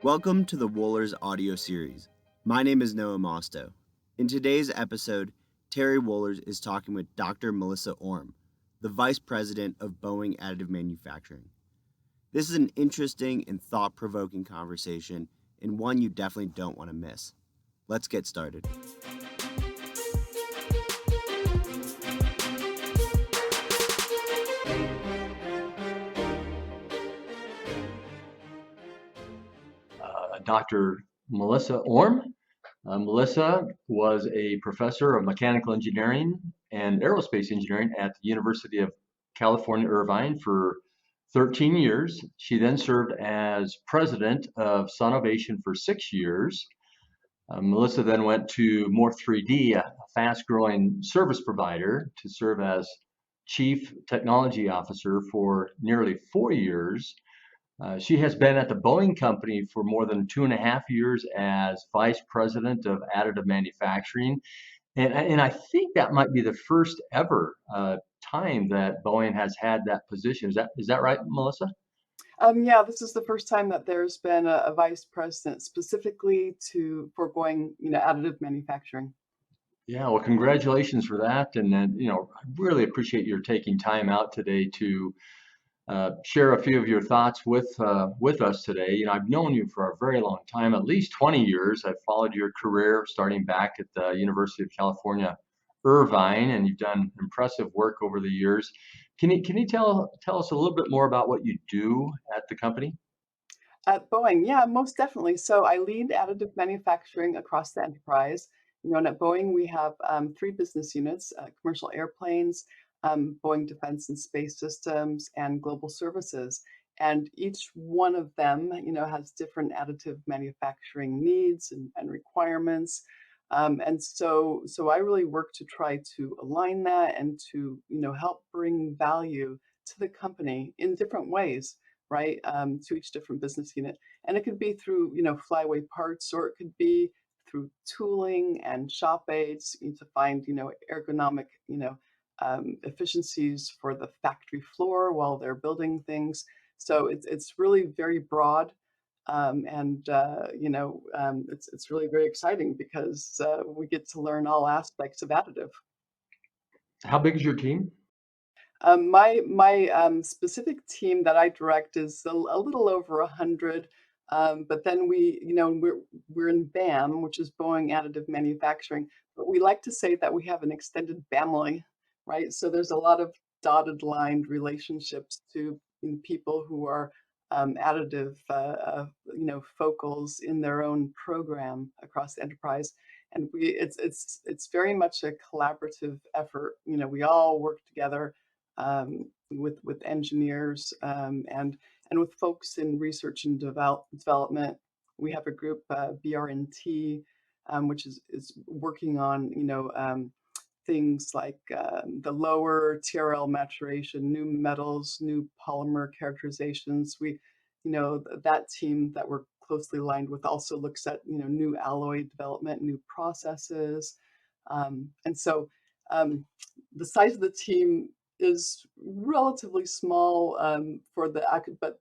Welcome to the Wohlers audio series. My name is Noah Mosto. In today's episode, Terry Wohlers is talking with Dr. Melissa Orme, the Vice President of Boeing Additive Manufacturing. This is an interesting and thought-provoking conversation, and one you definitely don't want to miss. Let's get started. Dr. Melissa Orme. Melissa was a professor of mechanical engineering and aerospace engineering at the University of California, Irvine for 13 years. She then served as president of Sonovation for 6 years. Melissa then went to More 3D, a fast-growing service provider, to serve as chief technology officer for nearly 4 years. She has been at the Boeing company for more than 2.5 years as vice president of additive manufacturing. And I think that might be the first ever time that Boeing has had that position. Is that right, Melissa? Yeah, this is the first time that there's been a vice president specifically for Boeing, additive manufacturing. Yeah, well, congratulations for that. And then, I really appreciate your taking time out today to share a few of your thoughts with us today. I've known you for a very long time, at least 20 years. I've followed your career starting back at the University of California, Irvine, and you've done impressive work over the years. Can you tell us a little bit more about what you do at the company? At Boeing, yeah, most definitely. So I lead additive manufacturing across the enterprise. And at Boeing, we have 3 business units: commercial airplanes, Boeing Defense and Space Systems, and Global Services. And each one of them, has different additive manufacturing needs and requirements. And so I really work to try to align that and to, help bring value to the company in different ways, right? To each different business unit. And it could be through, flyaway parts, or it could be through tooling and shop aids to find, ergonomic, efficiencies for the factory floor while they're building things. So it's really very broad, it's really very exciting because we get to learn all aspects of additive. How big is your team? My specific team that I direct is a little over 100. But then we're in BAM, which is Boeing Additive Manufacturing. But we like to say that we have an extended family, right? So there's a lot of dotted line relationships to people who are additive, focals in their own program across the enterprise. And it's very much a collaborative effort. We all work together with engineers and with folks in research and development. We have a group, BRNT, which is working on things like the lower TRL maturation, new metals, new polymer characterizations. That team that we're closely aligned with also looks at new alloy development, new processes, and so the size of the team is relatively small but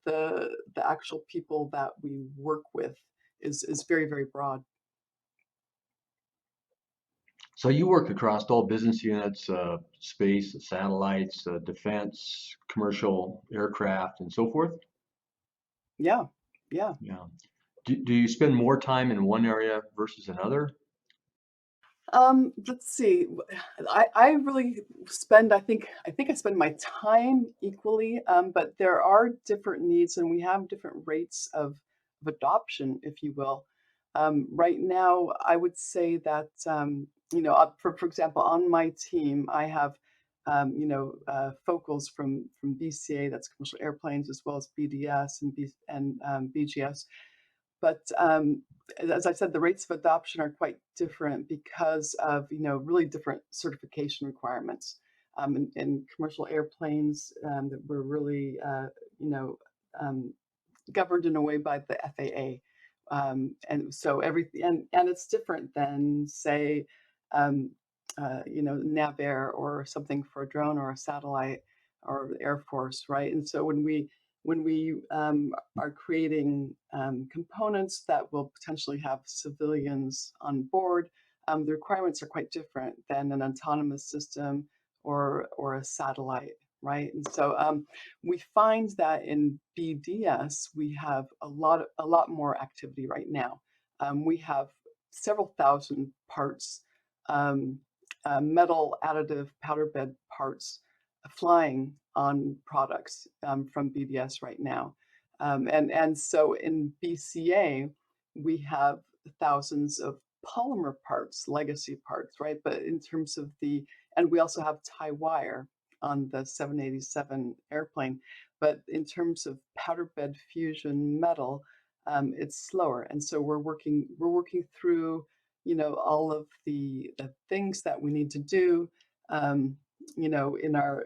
the actual people that we work with is very, very broad. So you work across all business units, space, satellites, defense, commercial aircraft, and so forth? Yeah. Yeah. Do you spend more time in one area versus another? Let's see. I really spend, I think I spend my time equally, but there are different needs and we have different rates of adoption, if you will. Right now, I would say that, for example, on my team, I have, focals from BCA, that's commercial airplanes, as well as BDS and BGS. But as I said, the rates of adoption are quite different because of really different certification requirements. In commercial airplanes, that we're really governed in a way by the FAA, and so everything and it's different than say NavAir or something for a drone or a satellite or the Air Force, right? And so when we when we are creating components that will potentially have civilians on board, the requirements are quite different than an autonomous system or a satellite, right? And so we find that in BDS we have a lot more activity right now. We have several thousand parts, um, metal additive powder bed parts flying on products from BDS right now. And so in BCA, we have thousands of polymer parts, legacy parts, right? But in terms of and we also have tie wire on the 787 airplane. But in terms of powder bed fusion metal, it's slower. And so we're working through, all of the things that we need to do, um, in our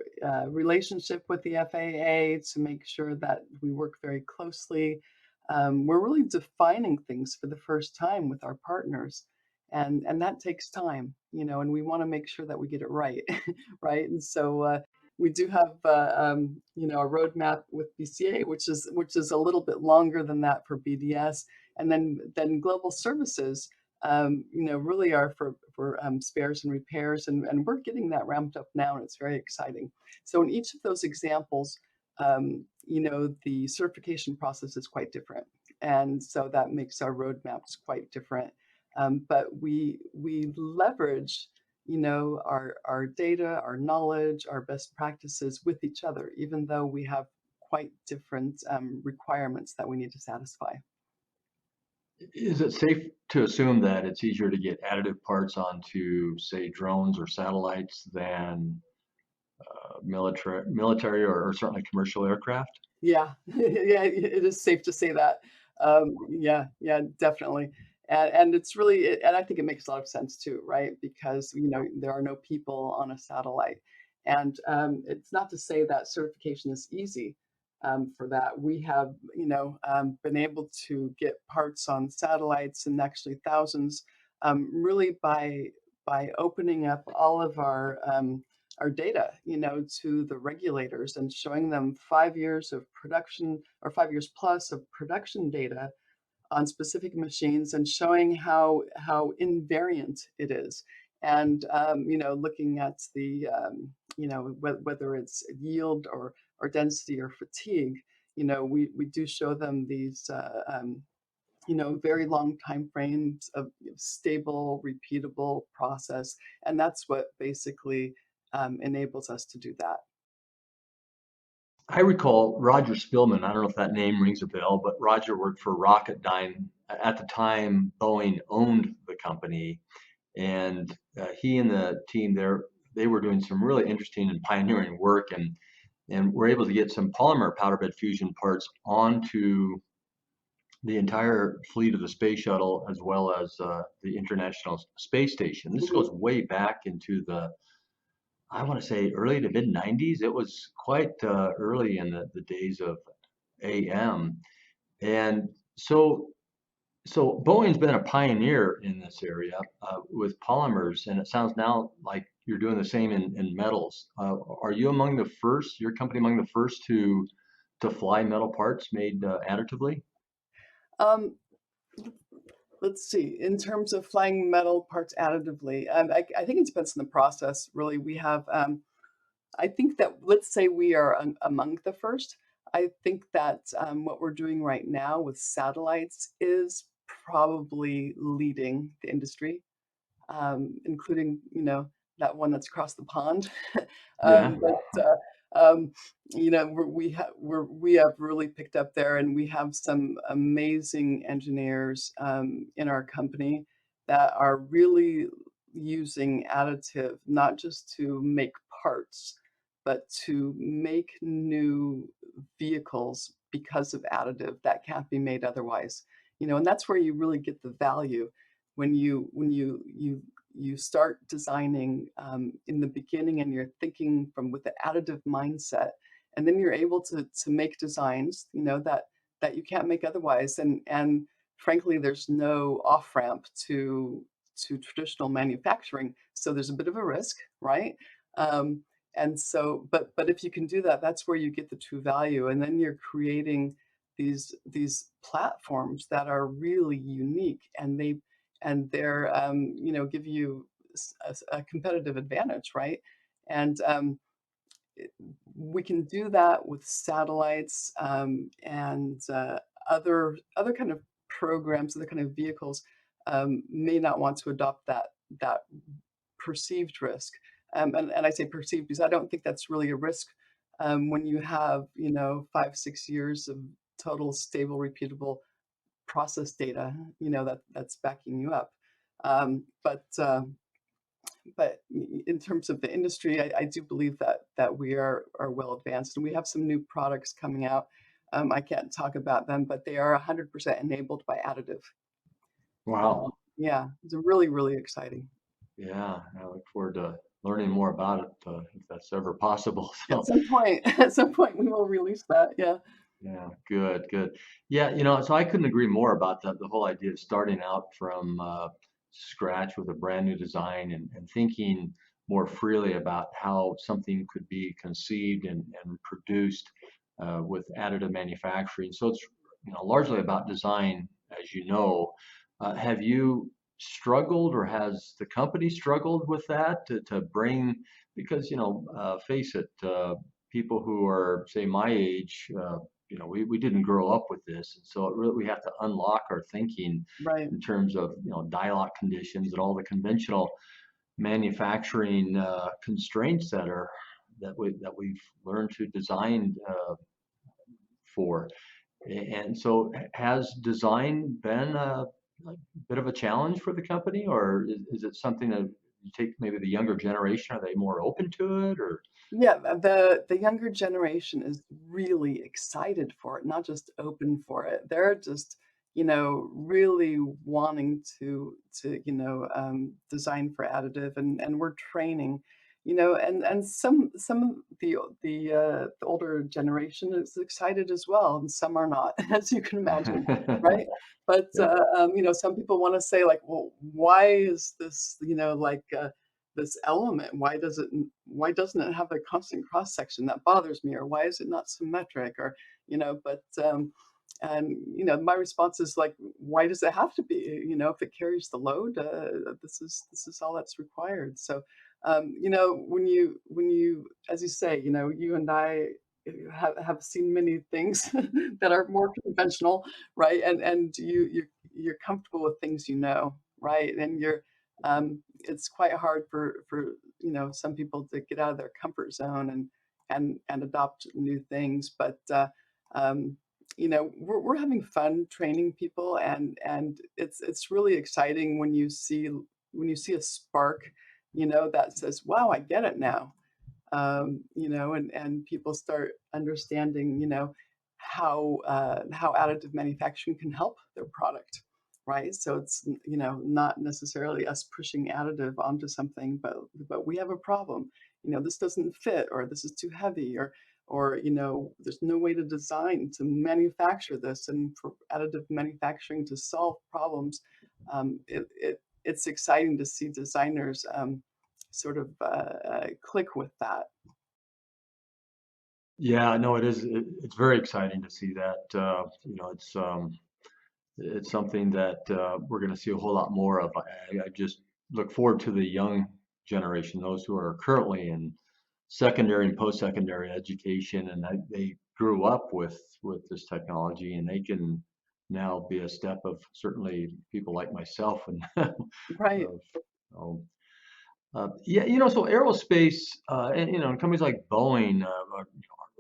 relationship with the FAA to make sure that we work very closely. We're really defining things for the first time with our partners, and that takes time, and we want to make sure that we get it right, right? And so we do have a roadmap with BCA, which is a little bit longer than that for BDS, and then global services really are for spares and repairs, and we're getting that ramped up now, and it's very exciting. So in each of those examples, the certification process is quite different, and so that makes our roadmaps quite different. But we leverage, our data, our knowledge, our best practices with each other, even though we have quite different requirements that we need to satisfy. Is it safe to assume that it's easier to get additive parts onto, say, drones or satellites than military or certainly commercial aircraft? Yeah, yeah, it is safe to say that. Yeah, yeah, definitely. And it's really, and I think it makes a lot of sense too, right? Because, there are no people on a satellite. And it's not to say that certification is easy for that. We have, been able to get parts on satellites, and actually thousands, really by opening up all of our data, to the regulators and showing them 5 years of production or 5 years plus of production data on specific machines, and showing how invariant it is. And looking at the whether it's yield or density or fatigue, we do show them these very long time frames of stable, repeatable process, and that's what basically enables us to do that. I recall Roger Spillman. I don't know if that name rings a bell, but Roger worked for Rocketdyne. At the time, Boeing owned the company, and he and the team there, they were doing some really interesting and pioneering work, and were able to get some polymer powder bed fusion parts onto the entire fleet of the space shuttle, as well as the International Space Station. This Mhm. goes way back into I want to say, early to mid 90s. It was quite early in the days of AM. And so Boeing's been a pioneer in this area with polymers, and it sounds now like you're doing the same in metals. Are you among the first, your company among the first to fly metal parts made additively? Um, let's see. In terms of flying metal parts additively, I think it depends on the process. Really, we have. I think that, let's say we are among the first. I think that what we're doing right now with satellites is probably leading the industry, including, that one that's across the pond. Yeah. But we have really picked up there, and we have some amazing engineers in our company that are really using additive not just to make parts, but to make new vehicles because of additive that can't be made otherwise. And that's where you really get the value when you start designing in the beginning, and you're thinking from with the additive mindset, and then you're able to make designs, that you can't make otherwise. And frankly, there's no off ramp to traditional manufacturing, so there's a bit of a risk, right? And so, but if you can do that, that's where you get the true value, and then you're creating these platforms that are really unique, and they're give you a competitive advantage, right? And it- we can do that with satellites, and other kind of programs, other kind of vehicles may not want to adopt that perceived risk. And I say perceived because I don't think that's really a risk when you have 5-6 years of total stable, repeatable process data, that's backing you up. Um, but uh, but in terms of the industry, I do believe that we are well advanced, and we have some new products coming out. I can't talk about them, but they are 100% enabled by additive. Wow. Yeah, it's really, really exciting. Yeah, I look forward to learning more about it if that's ever possible. At So, some point, at some point, we will release that. Yeah, yeah, good, good. Yeah, so I couldn't agree more about the whole idea of starting out from scratch with a brand new design and thinking more freely about how something could be conceived and produced with additive manufacturing. So it's largely about design, as you know. Have you struggled, or has the company struggled with that to bring? Because face it, people who are say my age. We didn't grow up with this, and so we have to unlock our thinking right. in terms of dialogue conditions and all the conventional manufacturing constraints that we've learned to design for. And so, has design been a bit of a challenge for the company, or is it something that you take maybe the younger generation? Are they more open to it, or? Yeah, the younger generation is really excited for it, not just open for it. They're just, really wanting to design for additive, and we're training, and some of the older generation is excited as well, and some are not, as you can imagine, right? But Yep. some people want to say like, well, why is this, like this element? Why doesn't it have a constant cross section? That bothers me. Or why is it not symmetric? Or but and my response is like, why does it have to be? If it carries the load, this is all that's required. So when you as you say, you and I have seen many things that are more conventional, right? And you're comfortable with things, right? And it's quite hard for some people to get out of their comfort zone and adopt new things. But we're having fun training people, and it's really exciting when you see a spark, that says, wow, I get it now. And people start understanding, how additive manufacturing can help their product, right? So it's not necessarily us pushing additive onto something, but we have a problem. This doesn't fit, or this is too heavy, or there's no way to design to manufacture this, and for additive manufacturing to solve problems. It's exciting to see designers sort of click with that. Yeah, no, it is. It's very exciting to see that. It's something that we're going to see a whole lot more of. I just look forward to the young generation, those who are currently in secondary and post-secondary education, and they grew up with this technology, and they can now be a step of certainly people like myself and Right. um, yeah, so aerospace and companies like Boeing are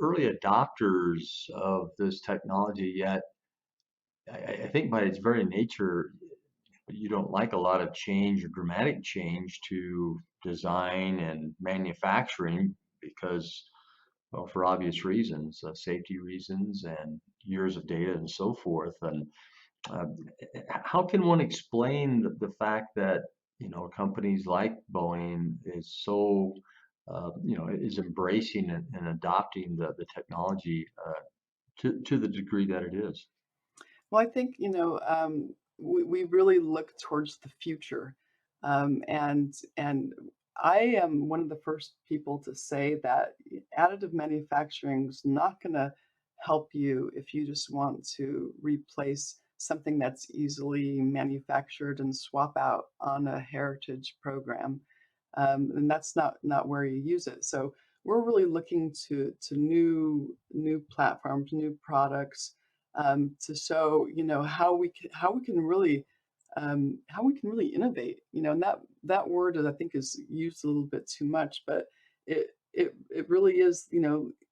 early adopters of this technology. Yet, I think by its very nature, you don't like a lot of change or dramatic change to design and manufacturing because, well, for obvious reasons, safety reasons, and years of data and so forth. And uh, how can one explain the fact that companies like Boeing is embracing and adopting the technology to the degree that it is? Well, I think, we really look towards the future. And I am one of the first people to say that additive manufacturing is not going to help you if you just want to replace something that's easily manufactured and swap out on a heritage program. And that's not where you use it. So we're really looking to new platforms, new products, to show how we can really innovate. And that word I think is used a little bit too much, but it really is,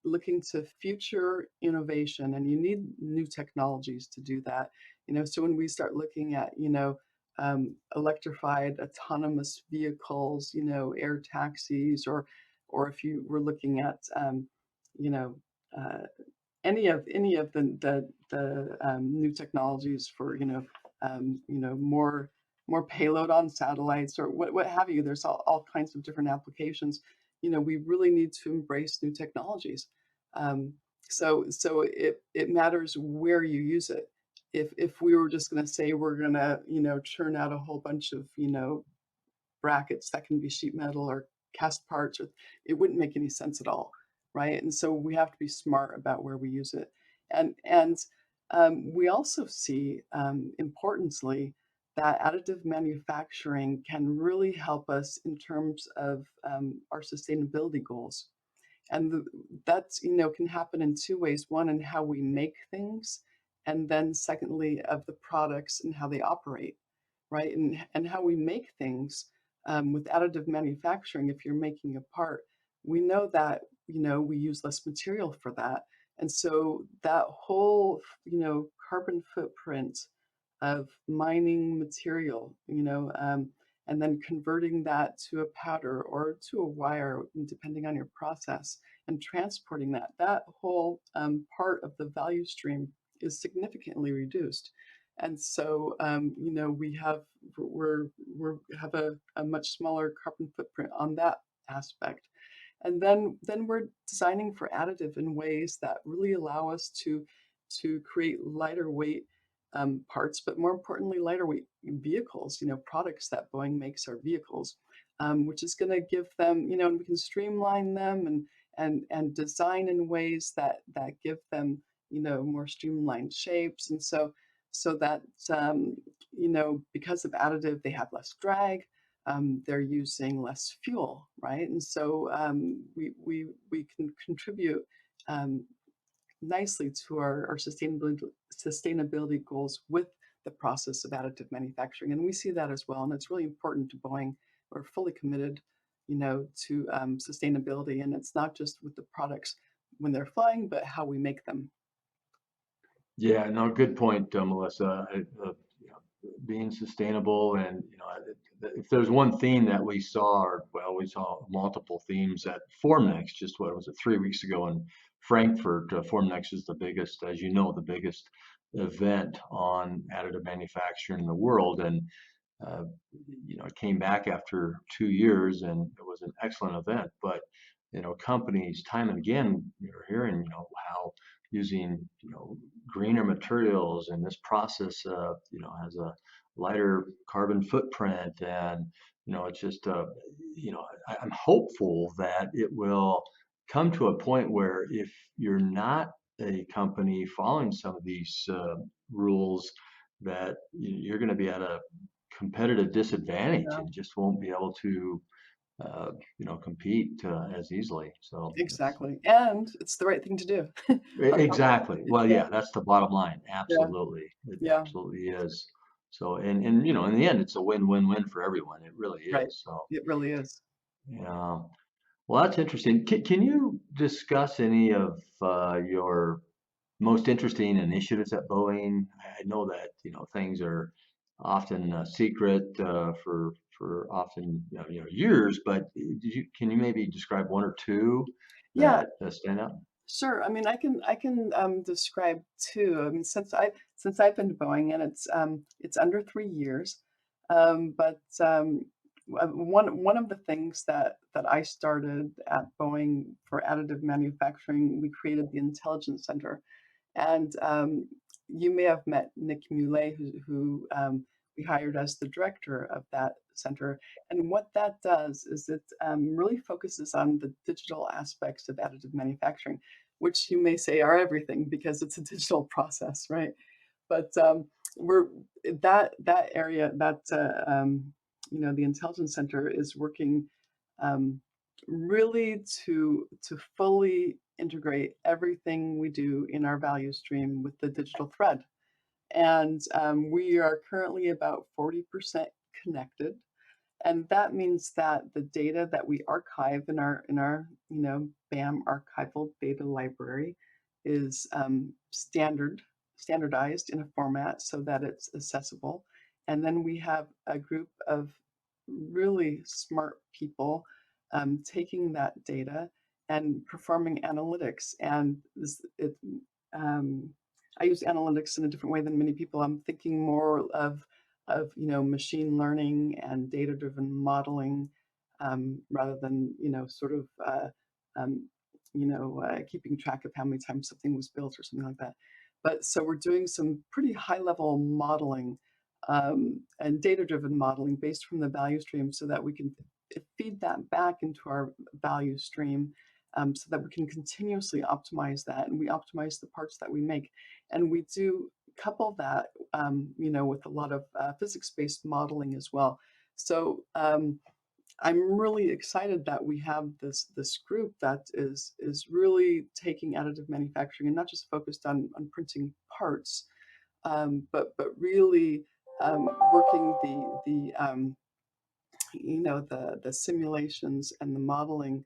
looking to future innovation, and you need new technologies to do that. So when we start looking at electrified autonomous vehicles, air taxis, or if you were looking at you know uh, any of the new technologies for more payload on satellites, or what have you. There's all kinds of different applications. We really need to embrace new technologies. Um, so it matters where you use it. If we were just going to say we're going to churn out a whole bunch of brackets that can be sheet metal or cast parts, or it wouldn't make any sense at all, right? And so we have to be smart about where we use it. And we also see, importantly, that additive manufacturing can really help us in terms of our sustainability goals. And that's can happen in two ways: one, in how we make things, and then secondly, of the products and how they operate, right? And how we make things, with additive manufacturing. If you're making a part, we know that we use less material for that, and so that whole carbon footprint of mining material, and then converting that to a powder or to a wire, depending on your process, and transporting that whole part of the value stream is significantly reduced. And so, we have a much smaller carbon footprint on that aspect. And then we're designing for additive in ways that really allow us to create lighter weight parts, but more importantly, lighter weight vehicles. Products that Boeing makes are vehicles, which is going to give them, and we can streamline them and design in ways that give them, more streamlined shapes. And so that because of additive, they have less drag. They're using less fuel, right? And so we can contribute nicely to our sustainability goals with the process of additive manufacturing, and we see that as well. And it's really important to Boeing. We're fully committed, to sustainability, and it's not just with the products when they're flying, but how we make them. Yeah, no, good point, Melissa. Being sustainable, and if there's one theme that we saw, or well, we saw multiple themes at Formnext. Just what was it, 3 weeks ago in Frankfurt? Formnext is the biggest, as you know, the biggest event on additive manufacturing in the world, and uh, it came back after 2 years, and it was an excellent event. But companies time and again, you're hearing how using greener materials, and this process has a lighter carbon footprint, and it's just I'm hopeful that it will come to a point where if you're not a company following some of these rules, that you're going to be at a competitive disadvantage Yeah, and just won't be able to compete as easily. So it's exactly. And it's the right thing to do. exactly. Well, Yeah, yeah, that's the bottom line. yeah, Absolutely. It yeah, absolutely is. So, and in the end, it's a win-win-win for everyone. It really right. is. So, It really is. yeah. Well, that's interesting. Can you discuss any of your most interesting initiatives at Boeing? I know that things are often secret for often years, but can you maybe describe one or two Yeah, that stand out? sure. I mean, I can describe two. I mean, since I've been to Boeing, and it's under 3 years, but one of the things that I started at Boeing for additive manufacturing, we created the Intelligence Center. And you may have met Nick Muley, who we hired as the director of that center. And what that does is it really focuses on the digital aspects of additive manufacturing, which you may say are everything because it's a digital process, right? But we're that area that the intelligence center is working um, really to fully integrate everything we do in our value stream with the digital thread. And we are currently about 40% connected. And that means that the data that we archive in our BAM archival data library is standardized in a format so that it's accessible. And then we have a group of really smart people taking that data and performing analytics. And um, I use analytics in a different way than many people. I'm thinking more of machine learning and data-driven modeling rather than sort of keeping track of how many times something was built or something like that. But so we're doing some pretty high-level modeling and data-driven modeling based from the value stream so that we can feed that back into our value stream so that we can continuously optimize that, and we optimize the parts that we make. And we do couple that, with a lot of physics-based modeling as well. So I'm really excited that we have this group that is really taking additive manufacturing and not just focused on printing parts, but really working the simulations and the modeling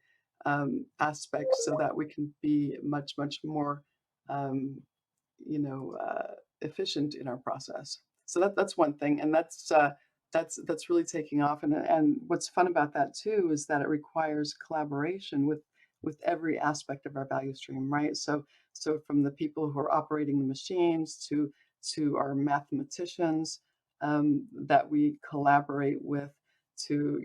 aspects so that we can be much more um, efficient in our process. So that's one thing, and that's really taking off. And what's fun about that too is that it requires collaboration with every aspect of our value stream, right? So from the people who are operating the machines to our mathematicians that we collaborate with, to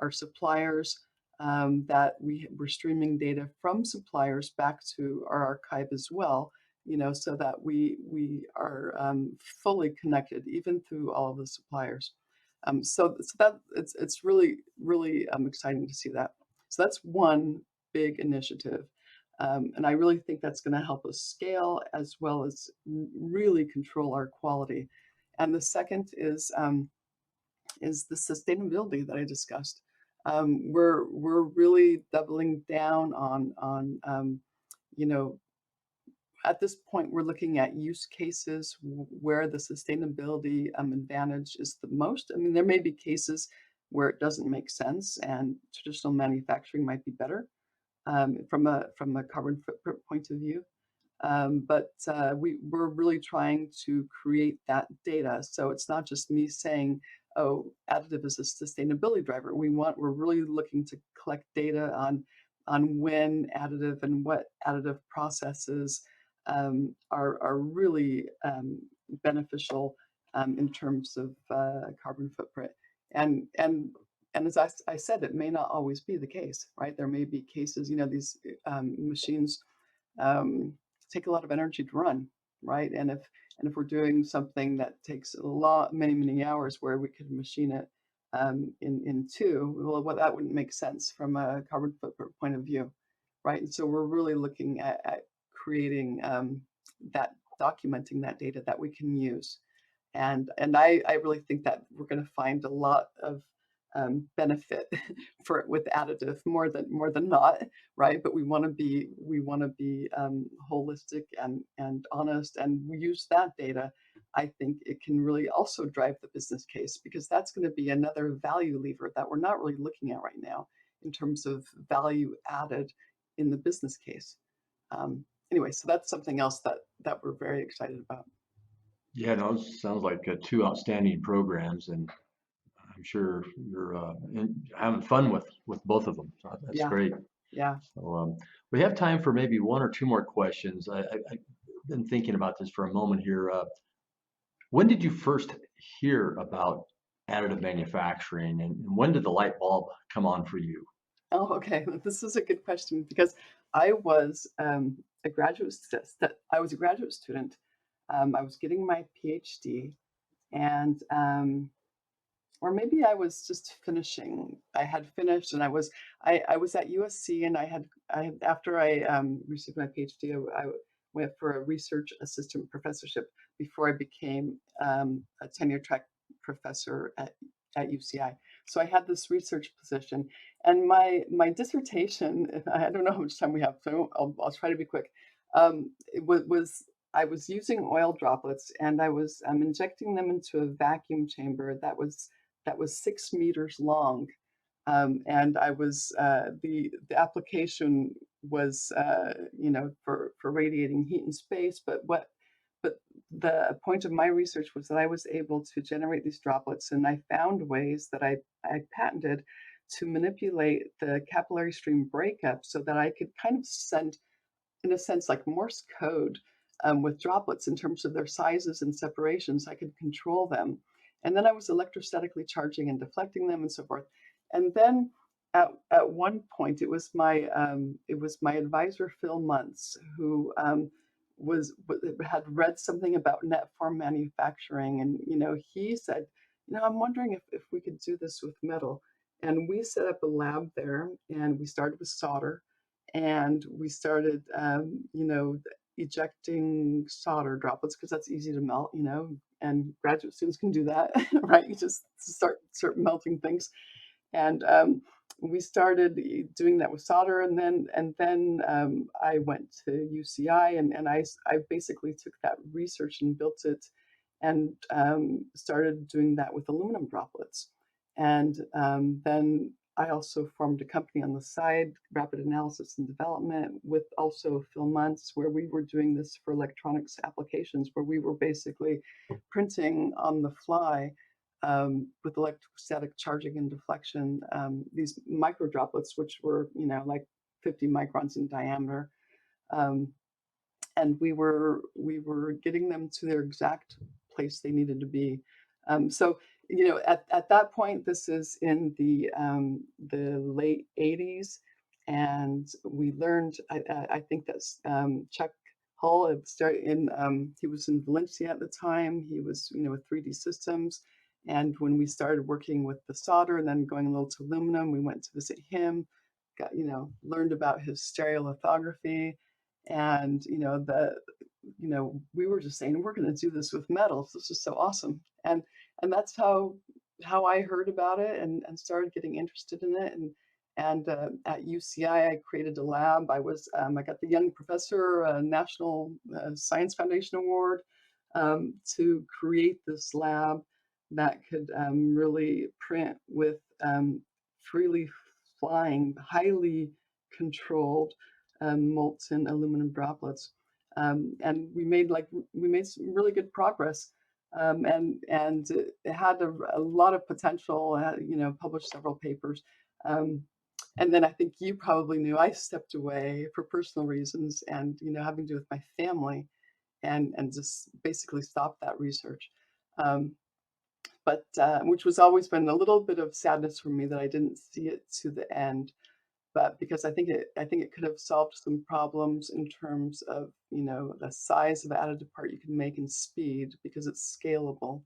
our suppliers that we're streaming data from suppliers back to our archive as well, so that we are fully connected even through all of the suppliers. So that it's really exciting to see that. So that's one big initiative, and I really think that's going to help us scale as well as really control our quality. And the second is the sustainability that I discussed. We're really doubling down on at this point, we're looking at use cases where the sustainability advantage is the most. I mean, there may be cases where it doesn't make sense and traditional manufacturing might be better from a carbon footprint point of view. But we're really trying to create that data. So it's not just me saying, oh, additive is a sustainability driver. We're really looking to collect data on when additive and what additive processes are really beneficial in terms of carbon footprint. And as I said, it may not always be the case, right? There may be cases, these machines take a lot of energy to run, right? And if we're doing something that takes many hours, where we could machine it in two, well, that wouldn't make sense from a carbon footprint point of view, right? And so we're really looking at creating documenting that data that we can use, and I really think that we're going to find a lot of benefit with additive more than not, right? But we want to be holistic and honest, and we use that data. I think it can really also drive the business case, because that's going to be another value lever that we're not really looking at right now in terms of value added in the business case. Anyway, so that's something else that we're very excited about. Yeah, no, it sounds like two outstanding programs, and I'm sure you're having fun with both of them. So that's Yeah, great. yeah. So we have time for maybe one or two more questions. I've been thinking about this for a moment here. When did you first hear about additive manufacturing, and when did the light bulb come on for you? Oh, okay. This is a good question, because I was I was a graduate student. I was getting my PhD, and or maybe I was just finishing. I had finished, and I was at USC, and after I received my PhD, I went for a research assistant professorship before I became a tenure track professor at UCI. So I had this research position, and my dissertation. I don't know how much time we have, so I'll try to be quick. It was I was using oil droplets, and I was injecting them into a vacuum chamber that was 6 meters long. And I was the application was for radiating heat in space. But the point of my research was that I was able to generate these droplets, and I found ways that I patented to manipulate the capillary stream breakup so that I could kind of send, in a sense, like Morse code with droplets in terms of their sizes and separations. I could control them. And then I was electrostatically charging and deflecting them and so forth. And then at one point, it was my advisor, Phil Muntz, who had read something about net form manufacturing. And, he said, I'm wondering if we could do this with metal. And we set up a lab there, and we started with solder, and we started, ejecting solder droplets because that's easy to melt, and graduate students can do that, right? You just start melting things, and we started doing that with solder, and then I went to UCI, and I basically took that research and built it, and started doing that with aluminum droplets, and then I also formed a company on the side, Rapid Analysis and Development, with also Phil Muntz, where we were doing this for electronics applications, where we were basically printing on the fly with electrostatic charging and deflection, these micro droplets, which were, like 50 microns in diameter. And we were getting them to their exact place they needed to be. So, at that point, this is in the late 80s, and we learned. I think that's Chuck Hull. He was in Valencia at the time. He was, with 3D Systems, and when we started working with the solder and then going a little to aluminum, we went to visit him. Got learned about his stereolithography, and we were just saying, we're going to do this with metals. This is so awesome. And that's how I heard about it, and started getting interested in it. And at UCI, I created a lab. I got the Young Professor National Science Foundation Award to create this lab that could really print with freely flying, highly controlled molten aluminum droplets. And we made some really good progress, and it had a lot of potential. Published several papers, and then I think you probably knew I stepped away for personal reasons, and having to do with my family, and just basically stopped that research. But which was always been a little bit of sadness for me that I didn't see it to the end. But because I think it could have solved some problems in terms of the size of additive part you can make and speed, because it's scalable,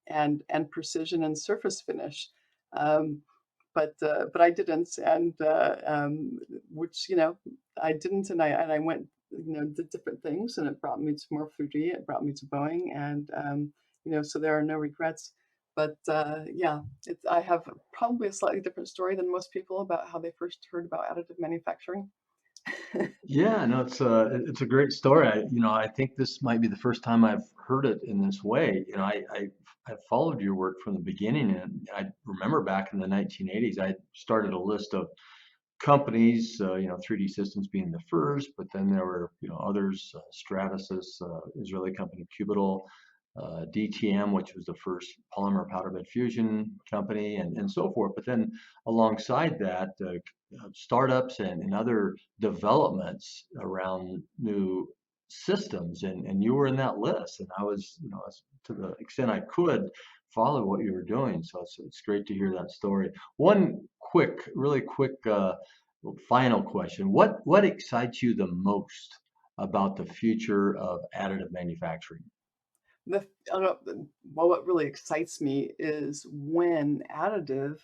and precision and surface finish. But I didn't, and which I didn't, and I went did different things, and it brought me to more 3D. It brought me to Boeing, and so there are no regrets. But yeah, I have probably a slightly different story than most people about how they first heard about additive manufacturing. Yeah, no, it's a great story. I think this might be the first time I've heard it in this way. I followed your work from the beginning, and I remember back in the 1980s, I started a list of companies, 3D Systems being the first, but then there were, others, Stratasys, Israeli company, Cubital, DTM, which was the first polymer powder bed fusion company, and so forth. But then alongside that, startups and other developments around new systems, and you were in that list, and I was, to the extent I could, follow what you were doing. So it's great to hear that story. One really quick final question: what excites you the most about the future of additive manufacturing? The I don't well, what really excites me is when additive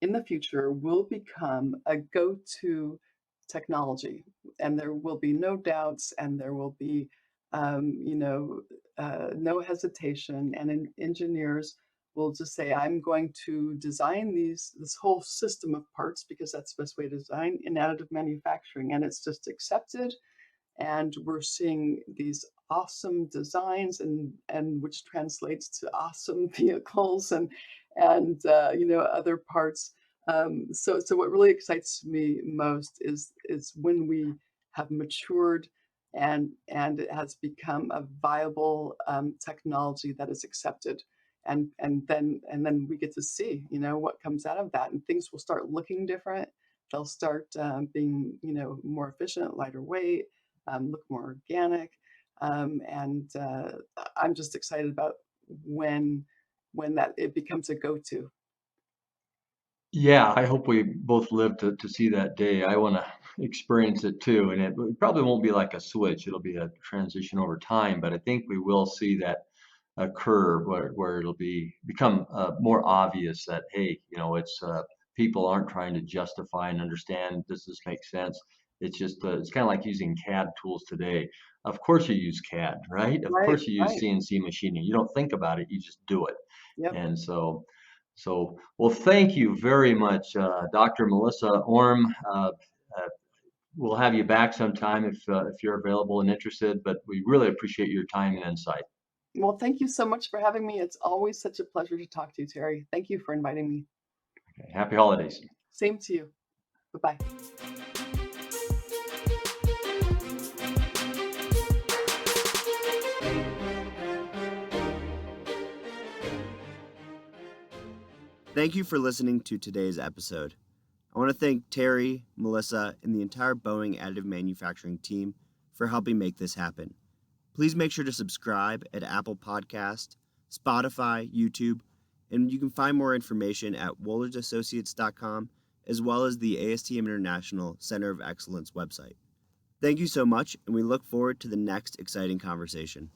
in the future will become a go-to technology, and there will be no doubts, and there will be, you know, no hesitation, and engineers will just say, "I'm going to design this whole system of parts because that's the best way to design in additive manufacturing," and it's just accepted, and we're seeing these awesome designs and which translates to awesome vehicles and you know, other parts. So what really excites me most is when we have matured and it has become a viable technology that is accepted, and then we get to see, you know, what comes out of that, and things will start looking different. They'll start being, you know, more efficient, lighter weight, look more organic. And I'm just excited about when when that it becomes a go-to. Yeah, I hope we both live to see that day. I want to experience it too, and it probably won't be like a switch. It'll be a transition over time, but I think we will see that occur where it'll become more obvious that hey, you know, it's people aren't trying to justify and understand does this make sense. It's just it's kind of like using CAD tools today. Of course you use CAD, right? Of Right, course you use right. CNC machining. You don't think about it, you just do it. Yep. And well, thank you very much, Dr. Melissa Orme. Uh, we'll have you back sometime if you're available and interested, but we really appreciate your time and insight. Well, thank you so much for having me. It's always such a pleasure to talk to you, Terry. Thank you for inviting me. Okay, happy holidays. Same to you. Bye-bye. Thank you for listening to today's episode. I want to thank Terry, Melissa, and the entire Boeing additive manufacturing team for helping make this happen. Please make sure to subscribe at Apple Podcast, Spotify, YouTube, and you can find more information at WollersAssociates.com as well as the ASTM International Center of Excellence website. Thank you so much, and we look forward to the next exciting conversation.